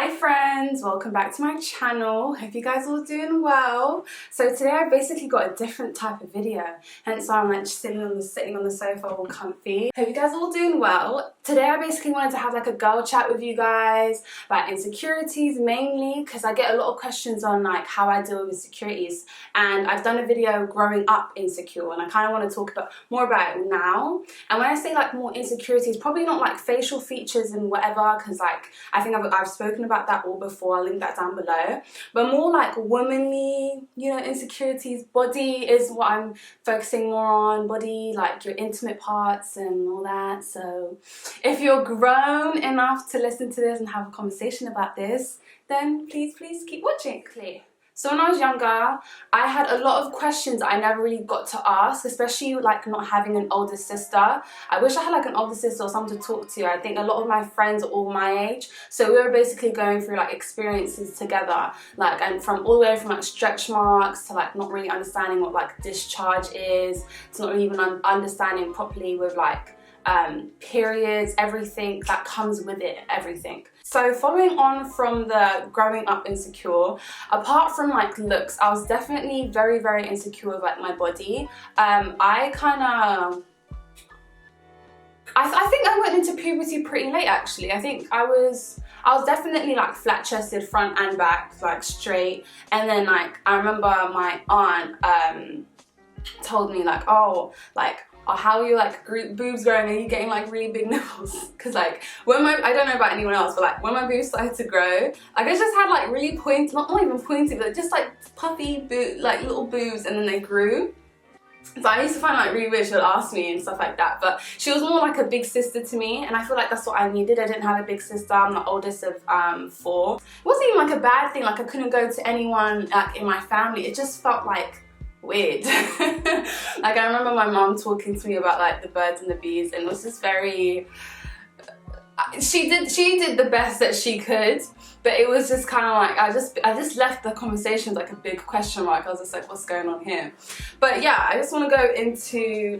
Hi friends, welcome back to my channel. Hope you guys all doing well. So today I basically got a different type of video, hence why I'm like just sitting on the sofa all comfy. Hope you guys all doing well. Today I basically wanted to have like a girl chat with you guys about insecurities mainly, because I get a lot of questions on like how I deal with insecurities, and I've done a video growing up insecure, and I kind of want to talk more about it now. And when I say like more insecurities, probably not like facial features and whatever, because like I think I've spoken about that all before. I'll link that down below, but more like womanly, insecurities. Body is what I'm focusing more on. Body, like your intimate parts and all that. So if you're grown enough to listen to this and have a conversation about this, then please keep watching. So when I was younger, I had a lot of questions I never really got to ask, especially like not having an older sister. I wish I had like an older sister or someone to talk to. I think a lot of my friends are all my age, so we were basically going through like experiences together, like, and from all the way from like stretch marks to like not really understanding what like discharge is, to not even understanding properly with like periods, everything that comes with it, everything. So following on from the growing up insecure, apart from like looks, I was definitely very insecure with like my body. I think I went into puberty pretty late actually. I think I was definitely like flat chested front and back, like straight, and then like I remember my aunt told me like, oh, how are your like boobs growing? Are you getting like really big nipples? Because like when I don't know about anyone else, but like when my boobs started to grow, like I just had like really pointy, not even pointy, but just like puffy like little boobs, and then they grew. So I used to find like really weird, she would ask me and stuff like that, but she was more like a big sister to me, and I feel like that's what I needed. I didn't have a big sister. I'm the oldest of 4. It wasn't even like a bad thing, like I couldn't go to anyone like in my family. It just felt like weird. Like I remember my mom talking to me about like the birds and the bees, and it was just very, she did the best that she could, but it was just kind of like I just left the conversation like a big question mark. I was just like, what's going on here? But yeah, I just want to go into,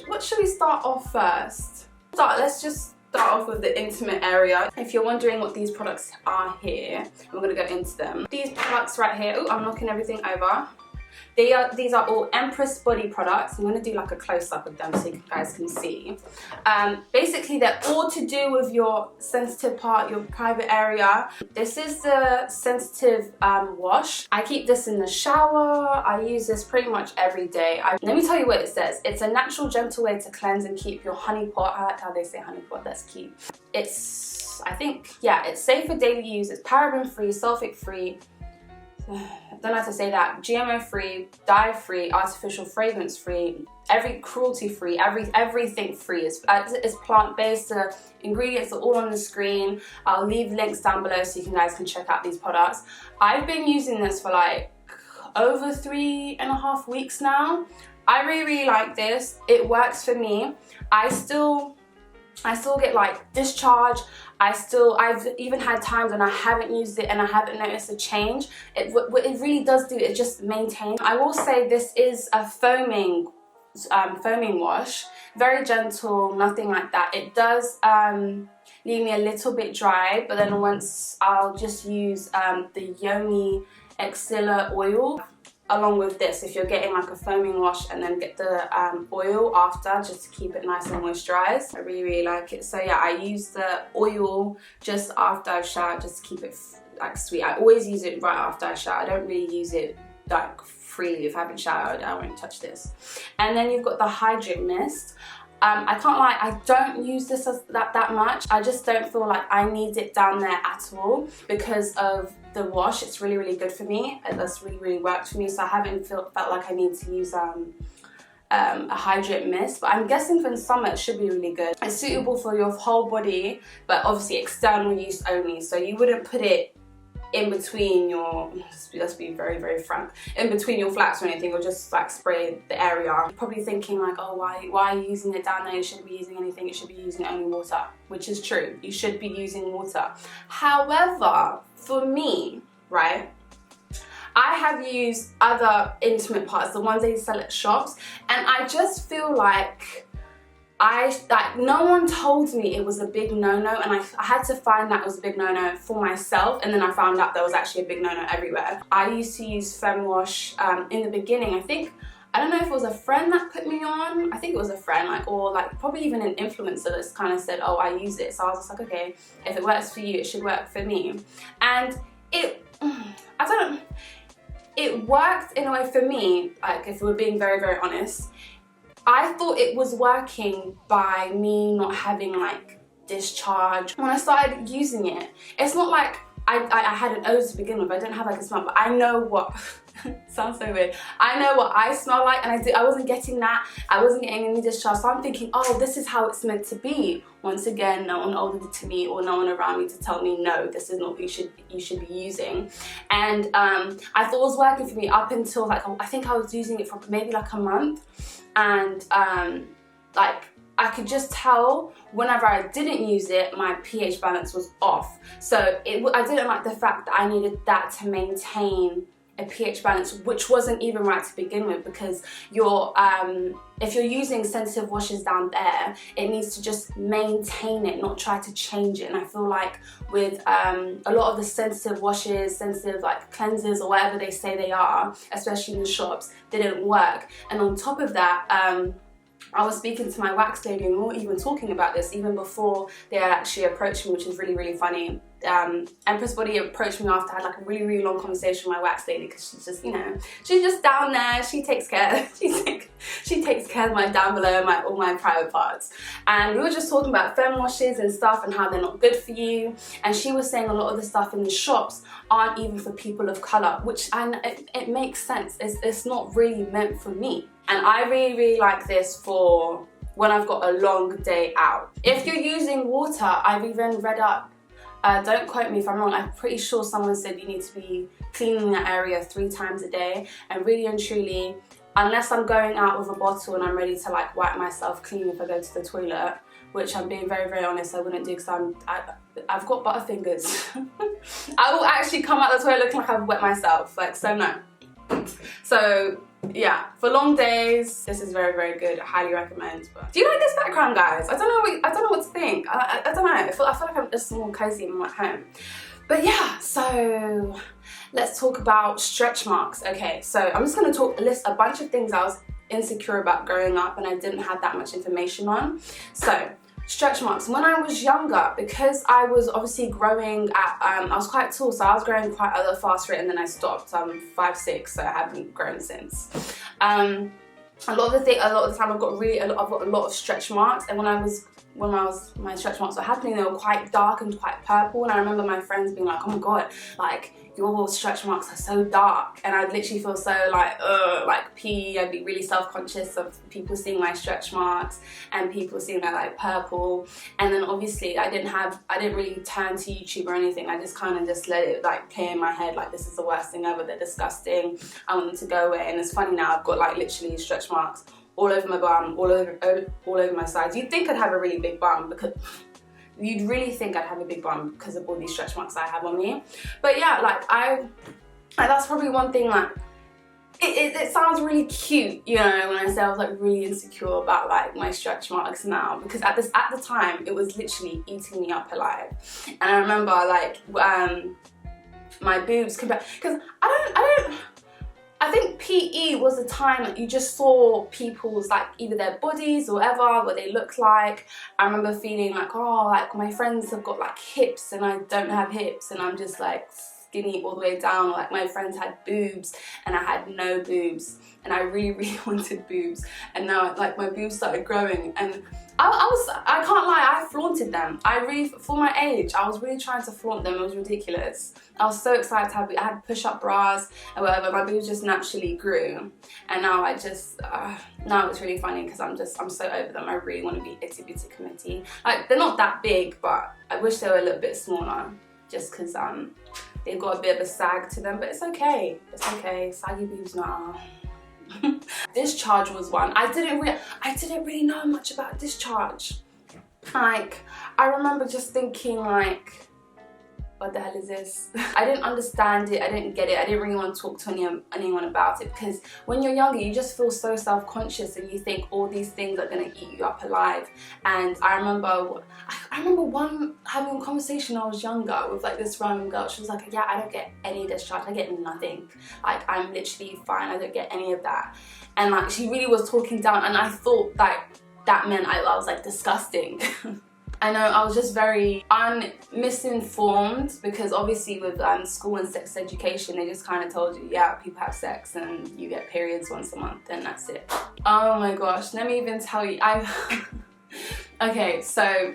what should we start off first? Let's just start off with the intimate area. If you're wondering what these products are here, I'm going to go into them. These products right here, oh, I'm knocking everything over. These are all EMPRESS body products. I'm going to do like a close-up of them so you guys can see. Basically, they're all to do with your sensitive part, your private area. This is the sensitive wash. I keep this in the shower. I use this pretty much every day. Let me tell you what it says. It's a natural, gentle way to cleanse and keep your honey pot. I like how they say honey pot. That's cute. It's, I think, yeah, it's safe for daily use. It's paraben-free, sulfate-free. I don't know how to say that. GMO-free, dye-free, artificial fragrance-free, cruelty-free, everything free. It's plant-based. The ingredients are all on the screen. I'll leave links down below so you guys can check out these products. I've been using this for like over 3.5 weeks now. I really like this. It works for me. I still get like discharge. I've even had times when I haven't used it and I haven't noticed a change. What it really does do, it just maintains. I will say this is a foaming wash, very gentle, nothing like that. It does leave me a little bit dry, but then once I'll just use the Yoni Exilla oil along with this, if you're getting like a foaming wash, and then get the oil after just to keep it nice and moisturized. I really like it. So yeah, I use the oil just after I've showered just to keep it like sweet. I always use it right after I shower. I don't really use it like freely. If I haven't showered, I won't touch this. And then you've got the Hydrate Mist. I can't lie, I don't use this that much. I just don't feel like I need it down there at all because of the wash. It's really good for me. That's really worked for me, so I haven't felt like I need to use a Hydrate Mist, but I'm guessing for the summer it should be really good. It's suitable for your whole body, but obviously external use only, so you wouldn't put it in between your, let's be very frank, in between your flats or anything, or just like spray the area. You're probably thinking like, oh, why are you using it down there? You shouldn't be using anything. You should be using only water, which is true. You should be using water. However, for me, right, I have used other intimate parts, the ones they sell at shops, and I just feel like like, no one told me it was a big no-no, and I had to find that it was a big no-no for myself, and then I found out there was actually a big no-no everywhere. I used to use Fem Wash in the beginning. I don't know if it was a friend that put me on. I think it was a friend, like, or like probably even an influencer that's kind of said, oh, I use it. So I was just like, okay, if it works for you, it should work for me. And it worked in a way for me, like, if we're being very, very honest. I thought it was working by me not having like discharge. When I started using it, it's not like I had an odor to begin with. I didn't have like a smell, but I know what sounds so weird. I know what I smell like, and I wasn't getting that. I wasn't getting any discharge, so I'm thinking, oh, this is how it's meant to be. Once again, no one older to me or no one around me to tell me, no, this is not what you should be using. And I thought it was working for me up until like, I think I was using it for maybe like a month, and like, I could just tell whenever I didn't use it, my pH balance was off. So I didn't like the fact that I needed that to maintain a pH balance, which wasn't even right to begin with, because if you're using sensitive washes down there, it needs to just maintain it, not try to change it. And I feel like with a lot of the sensitive washes, sensitive like cleansers or whatever they say they are, especially in the shops, they didn't work. And on top of that, I was speaking to my wax lady, and we were even talking about this even before they had actually approached me, which is really, really funny. Empress Body approached me after I had like a really, really long conversation with my wax lady, because she's just, you know, she's just down there. She takes care. She takes care of my down below, all my private parts. And we were just talking about fem washes and stuff and how they're not good for you. And she was saying a lot of the stuff in the shops aren't even for people of color, which it makes sense. It's not really meant for me. And I really, really like this for when I've got a long day out. If you're using water, I've even read up, don't quote me if I'm wrong, I'm pretty sure someone said you need to be cleaning that area 3 times a day. And really and truly, unless I'm going out with a bottle and I'm ready to like wipe myself clean if I go to the toilet, which I'm being very, very honest, I wouldn't do, because I've got butterfingers. I will actually come out the toilet looking like I've wet myself, like, so no. So yeah, for long days, this is very, very good. I highly recommend. But do you like this background, guys? I don't know what to think. I don't know. I feel like I'm just more cozy and more at home. But yeah, so let's talk about stretch marks. Okay, so I'm just going to list a bunch of things I was insecure about growing up and I didn't have that much information on. So stretch marks. When I was younger, because I was obviously growing at, I was quite tall, so I was growing quite at a fast rate, and then I stopped. I'm 5'6", so I haven't grown since. A lot of the time I've got a lot of stretch marks, and when my stretch marks were happening, they were quite dark and quite purple, and I remember my friends being like, oh my god, like, your stretch marks are so dark, and I'd literally feel so like pee. I'd be really self-conscious of people seeing my stretch marks and people seeing that like purple. And then obviously I didn't really turn to YouTube or anything. I just kind of just let it like play in my head, like, this is the worst thing ever, they're disgusting, I want them to go away. And it's funny now, I've got like literally stretch marks all over my bum, all over my sides. You'd think I'd have a really big bum, because you'd really think I'd have a big bum because of all these stretch marks I have on me. But yeah, like that's probably one thing, like, it sounds really cute, you know, when I say I was like really insecure about like my stretch marks now, because at the time it was literally eating me up alive. And I remember like my boobs because I think PE was a time that you just saw people's like either their bodies or whatever, what they look like. I remember feeling like, oh, like my friends have got like hips and I don't have hips, and I'm just like skinny all the way down. Like my friends had boobs and I had no boobs, and I really, really wanted boobs. And now like my boobs started growing, and I can't lie, I flaunted them. For my age, I was really trying to flaunt them. It was ridiculous. I was so excited to I had push-up bras and whatever. My boobs just naturally grew, and now now it's really funny because I'm so over them. I really want to be itty bitty committee. Like, they're not that big, but I wish they were a little bit smaller, just because they've got a bit of a sag to them. But it's okay. It's okay. Saggy boobs now. Discharge was one. I didn't really know much about discharge. Like, I remember just thinking like, what the hell is this? I didn't understand it, I didn't get it, I didn't really want to talk to anyone about it, because when you're younger you just feel so self-conscious and you think all these things are going to eat you up alive. And I remember having a conversation when I was younger with like this random girl. She was like, yeah, I don't get any discharge, I get nothing, like I'm literally fine, I don't get any of that. And like she really was talking down, and I thought like that meant I was like disgusting. I know, I was just very misinformed, because obviously with school and sex education they just kind of told you, yeah, people have sex and you get periods once a month and that's it. Oh my gosh, let me even tell you, okay, so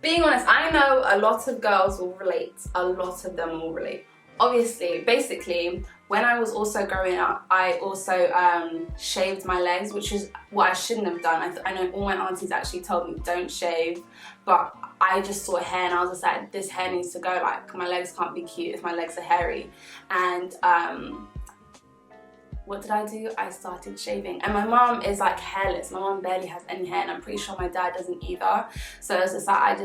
being honest, I know a lot of girls will relate, a lot of them will relate. Obviously, basically, when I was also growing up, I also shaved my legs, which is what I shouldn't have done. I know all my aunties actually told me don't shave, but I just saw hair and I was just like, this hair needs to go, like my legs can't be cute if my legs are hairy. And what did I do? I started shaving. And my mom is like hairless. My mom barely has any hair, and I'm pretty sure my dad doesn't either. So it's just like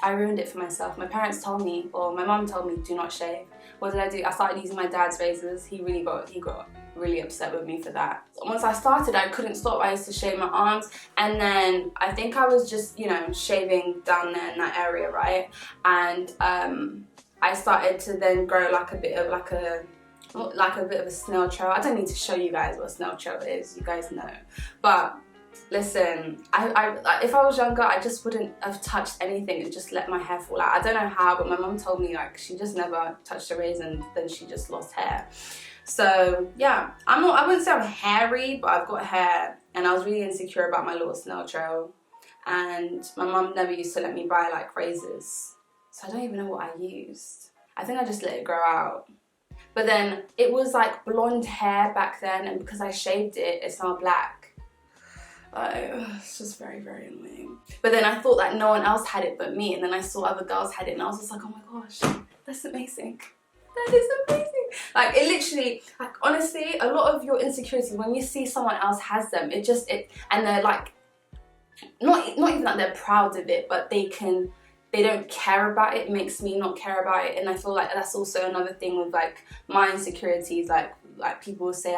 I ruined it for myself. My parents told me, or my mom told me, do not shave. What did I do? I started using my dad's razors. He got really upset with me for that. Once I started, I couldn't stop. I used to shave my arms, and then I think I was just, you know, shaving down there in that area, right? And I started to then grow like a bit of a snail trail. I don't need to show you guys what a snail trail is. You guys know, but. Listen, if I was younger, I just wouldn't have touched anything and just let my hair fall out. I don't know how, but my mum told me like she just never touched a razor and then she just lost hair. So yeah, I wouldn't say I'm hairy, but I've got hair, and I was really insecure about my little snail trail. And my mum never used to let me buy like razors, so I don't even know what I used. I think I just let it grow out. But then it was like blonde hair back then, and because I shaved it, it's now black. It's just very, very annoying. But then I thought that no one else had it but me, and then I saw other girls had it, and I was just like, oh my gosh, that's amazing. That is amazing. Like, it literally, like, honestly, a lot of your insecurities, when you see someone else has them, and they're like, not even that they're proud of it, but they don't care about it. It makes me not care about it. And I feel like that's also another thing with like my insecurities. Like people will say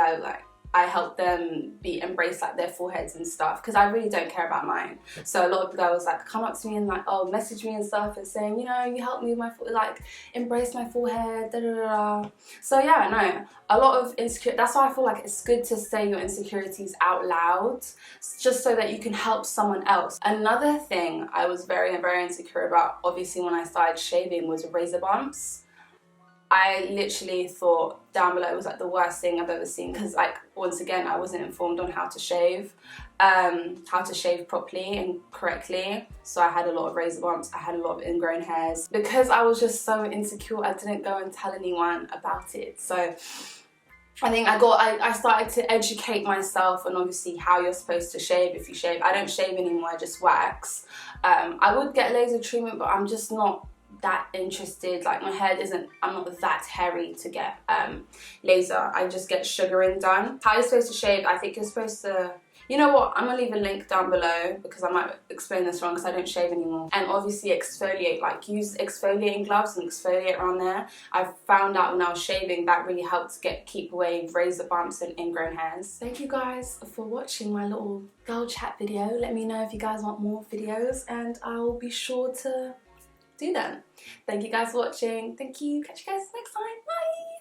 I help them embrace like their foreheads and stuff, because I really don't care about mine. So a lot of girls like come up to me and like, oh, message me and stuff and saying, you know, you helped me with my like embrace my forehead, da da da. So yeah, no, a lot of insecurity. That's why I feel like it's good to say your insecurities out loud, just so that you can help someone else. Another thing I was very, very insecure about, obviously when I started shaving, was razor bumps. I literally thought down below was like the worst thing I've ever seen, because like, once again, I wasn't informed on how to shave properly and correctly. So I had a lot of razor bumps, I had a lot of ingrown hairs. Because I was just so insecure, I didn't go and tell anyone about it. So I think I started to educate myself on obviously how you're supposed to shave if you shave. I don't shave anymore, I just wax. I would get laser treatment, but I'm just not that interested. Like, my hair I'm not that hairy to get laser. I just get sugaring done. How you're supposed to shave, I think you're supposed to, you know what, I'm gonna leave a link down below, because I might explain this wrong because I don't shave anymore. And obviously exfoliate, like use exfoliating gloves and exfoliate around there. I found out when I was shaving that really helped keep away razor bumps and ingrown hairs. Thank you guys for watching my little girl chat video. Let me know if you guys want more videos, and I'll be sure to do them. Thank you guys for watching. Thank you. Catch you guys next time.